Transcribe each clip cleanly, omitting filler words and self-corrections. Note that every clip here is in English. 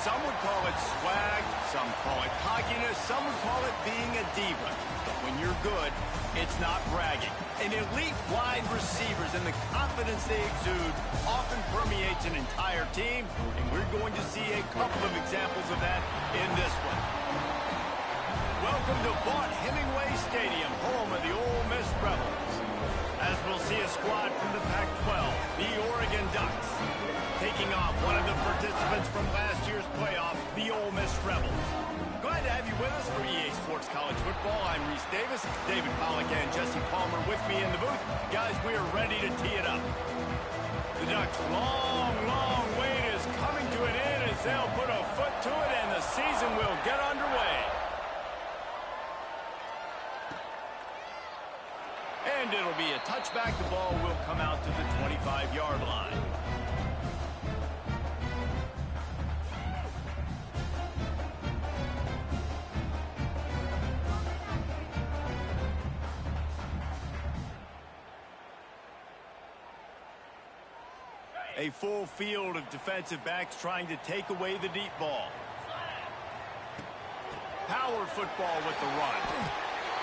Some would call it swag, some call it cockiness, some would call it being a diva. But when you're good, it's not bragging. An elite wide receivers and the confidence they exude often permeates an entire team, and we're going to see a couple of examples of that in this one. Welcome to Vaught-Hemingway Stadium, home of the Ole Miss Rebels. As we'll see a squad from the Pac-12, the Oregon Ducks, taking on one of the participants from last year's playoff, the Ole Miss Rebels. Glad to have you with us for EA Sports College Football. I'm Reese Davis, David Pollack and Jesse Palmer with me in the booth. Guys, we are ready to tee it up. The Ducks' long wait is coming to an end as they'll put a foot to it and the season will get underway. And it'll be a touchback. The ball will come out to the 25-yard line. A full field of defensive backs trying to take away the deep ball. Power football with the run.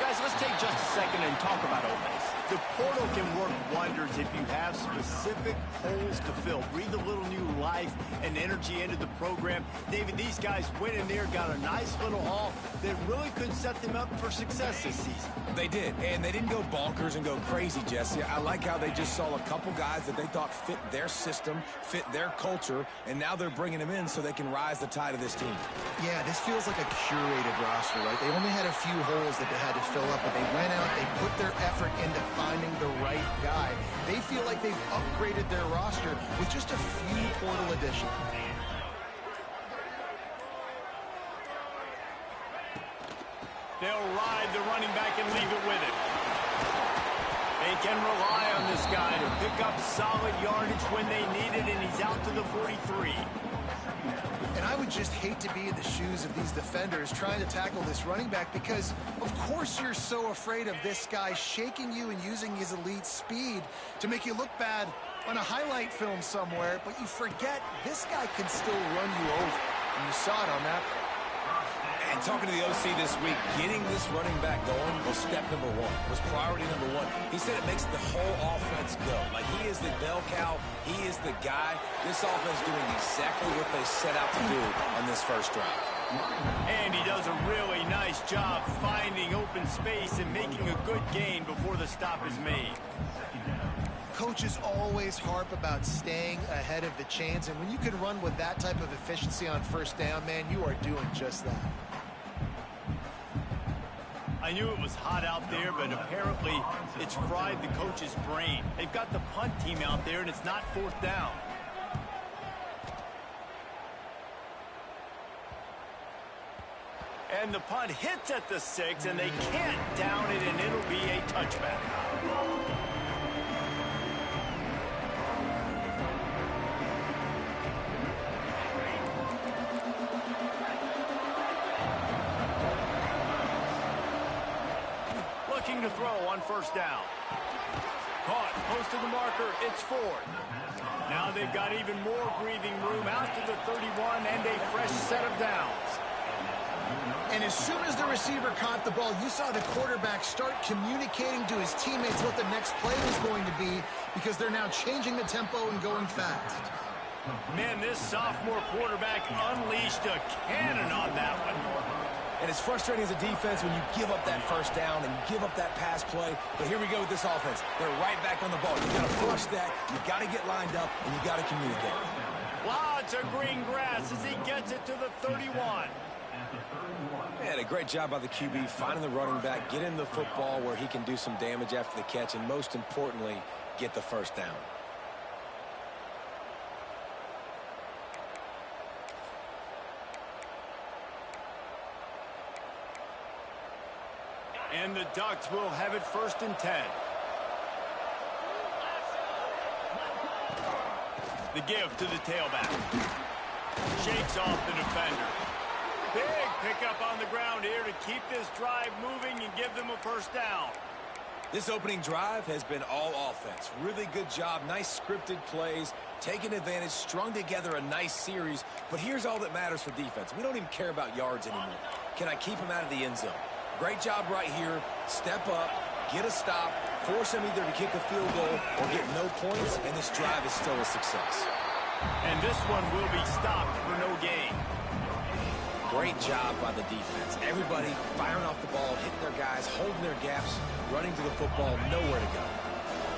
Guys, let's take just a second and talk about Ole Miss. The portal can work wonders if you have specific holes to fill. Breathe a little new life and energy into the program. David, these guys went in there, got a nice little haul that really could set them up for success this season. They did, and they didn't go bonkers and go crazy, Jesse. I like how they just saw a couple guys that they thought fit their system, fit their culture, and now they're bringing them in so they can rise the tide of this team. Yeah, this feels like a curated roster, right? They only had a few holes that they had to fill up, but they went out, they put their effort into finding the right guy. They feel like they've upgraded their roster with just a few portal additions. They'll ride the running back and leave it with him. They can rely on this guy to pick up solid yardage when they need it, and he's out to the 43. And I would just hate to be in the shoes of these defenders trying to tackle this running back because, of course, you're so afraid of this guy shaking you and using his elite speed to make you look bad on a highlight film somewhere, but you forget this guy can still run you over. And you saw it on that. And talking to the OC this week, getting this running back going was step number one, was priority number one. He said it makes the whole offense go. Like, he is the bell cow. He is the guy. This offense doing exactly what they set out to do on this first drive. And he does a really nice job finding open space and making a good gain before the stop is made. Coaches always harp about staying ahead of the chains, and when you can run with that type of efficiency on first down, man, you are doing just that. I knew it was hot out there, but apparently it's fried the coach's brain. They've got the punt team out there, and it's not fourth down. And the punt hits at the 6, and they can't down it, and it'll be a touchback. To throw on first down. Caught, close to the marker, it's Ford. Now they've got even more breathing room out to the 31 and a fresh set of downs. And as soon as the receiver caught the ball, you saw the quarterback start communicating to his teammates what the next play was going to be because they're now changing the tempo and going fast. Man, this sophomore quarterback unleashed a cannon on that one. And it's frustrating as a defense when you give up that first down and you give up that pass play. But here we go with this offense. They're right back on the ball. You got to flush that. You got to get lined up, and you got to communicate. Lots of green grass as he gets it to the 31. Man, a great job by the QB finding the running back, getting the football where he can do some damage after the catch, and most importantly, get the first down. And the Ducks will have it 1st and 10. The give to the tailback. Shakes off the defender. Big pickup on the ground here to keep this drive moving and give them a first down. This opening drive has been all offense. Really good job, nice scripted plays, taking advantage, strung together a nice series. But here's all that matters for defense. We don't even care about yards anymore. Can I keep him out of the end zone? Great job right here. Step up, get a stop, force him either to kick a field goal or get no points, and this drive is still a success. And this one will be stopped for no gain. Great job by the defense. Everybody firing off the ball, hitting their guys, holding their gaps, running to the football, nowhere to go.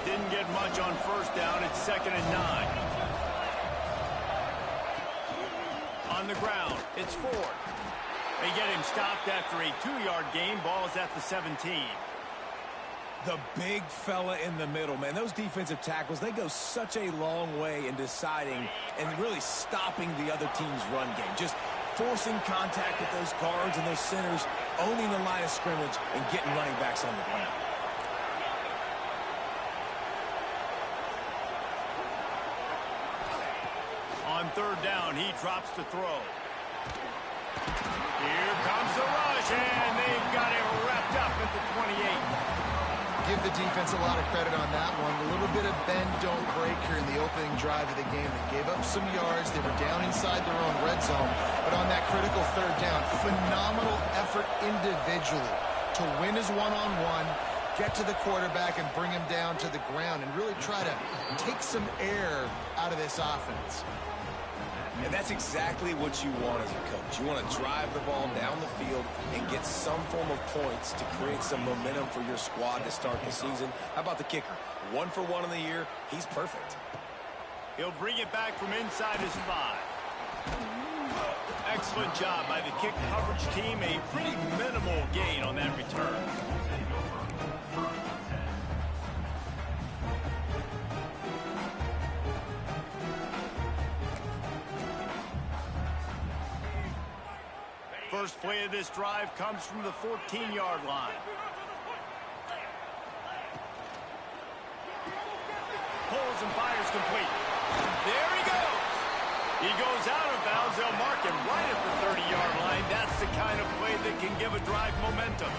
Didn't get much on first down. It's 2nd and 9. On the ground, it's Ford. They get him stopped after a 2-yard gain. Ball's at the 17. The big fella in the middle, man. Those defensive tackles, they go such a long way in deciding and really stopping the other team's run game. Just forcing contact with those guards and those centers, owning the line of scrimmage, and getting running backs on the ground. On 3rd down, he drops to throw. Here comes the rush, and they've got it wrapped up at the 28. Give the defense a lot of credit on that one. A little bit of bend, don't break here in the opening drive of the game. They gave up some yards. They were down inside their own red zone. But on that critical 3rd down, phenomenal effort individually to win his one-on-one, get to the quarterback and bring him down to the ground and really try to take some air out of this offense. And that's exactly what you want as a coach. You want to drive the ball down the field and get some form of points to create some momentum for your squad to start the season. How about the kicker? 1 for 1 in the year. He's perfect. He'll bring it back from inside his 5. Excellent job by the kick coverage team. A pretty minimal gain on that return. First play of this drive comes from the 14-yard line. Pulls and fires complete. There he goes. He goes out of bounds. They'll mark him right at the 30-yard line. That's the kind of play that can give a drive momentum.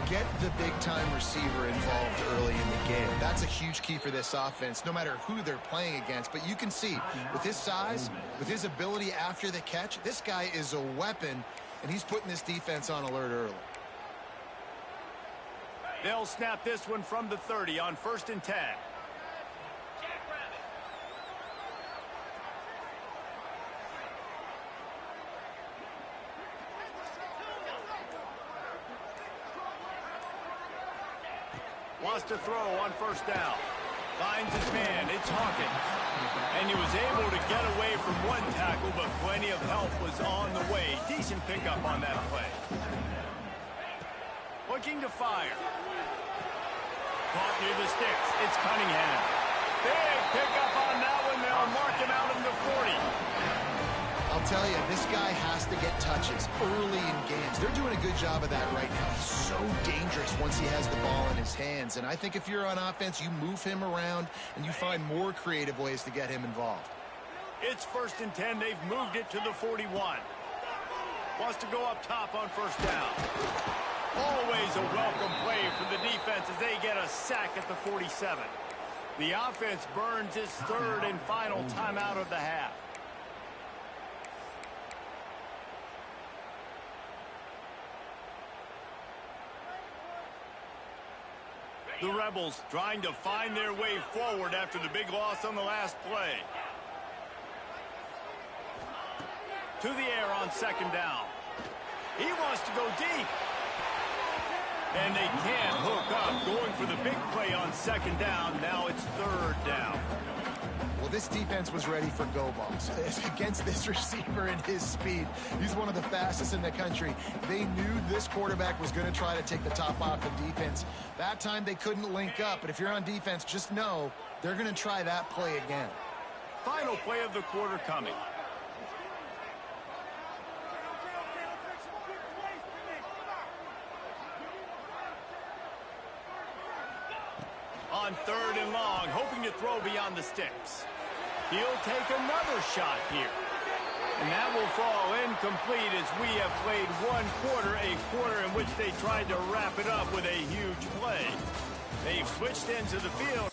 Get the big-time receiver involved early in the game. That's a huge key for this offense, no matter who they're playing against. But you can see, with his size, with his ability after the catch, this guy is a weapon, and he's putting this defense on alert early. They'll snap this one from the 30 on 1st and 10. Wants to throw on 1st down. Finds his man. It's Hawkins. And he was able to get away from one tackle, but plenty of help was on the way. Decent pickup on that play. Looking to fire. Caught near the sticks. It's Cunningham. Big pickup on that one. They'll mark him out in the 40. I'll tell you, this guy has to get touches early in games. They're doing a good job of that right now. He's so dangerous once he has the ball in his hands. And I think if you're on offense, you move him around and you find more creative ways to get him involved. It's 1st and 10. They've moved it to the 41. Wants to go up top on 1st down. Always a welcome play for the defense as they get a sack at the 47. The offense burns its 3rd and final timeout of the half. The Rebels trying to find their way forward after the big loss on the last play. To the air on 2nd down. He wants to go deep. And they can't hook up. Going for the big play on 2nd down. Now it's 3rd down. Well, this defense was ready for go balls against this receiver and his speed. He's one of the fastest in the country. They knew this quarterback was going to try to take the top off the defense. That time they couldn't link up, but if you're on defense, just know they're going to try that play again. Final play of the quarter coming. On 3rd and long, hoping to throw beyond the sticks. He'll take another shot here. And that will fall incomplete as we have played one quarter, a quarter in which they tried to wrap it up with a huge play. They've switched into the field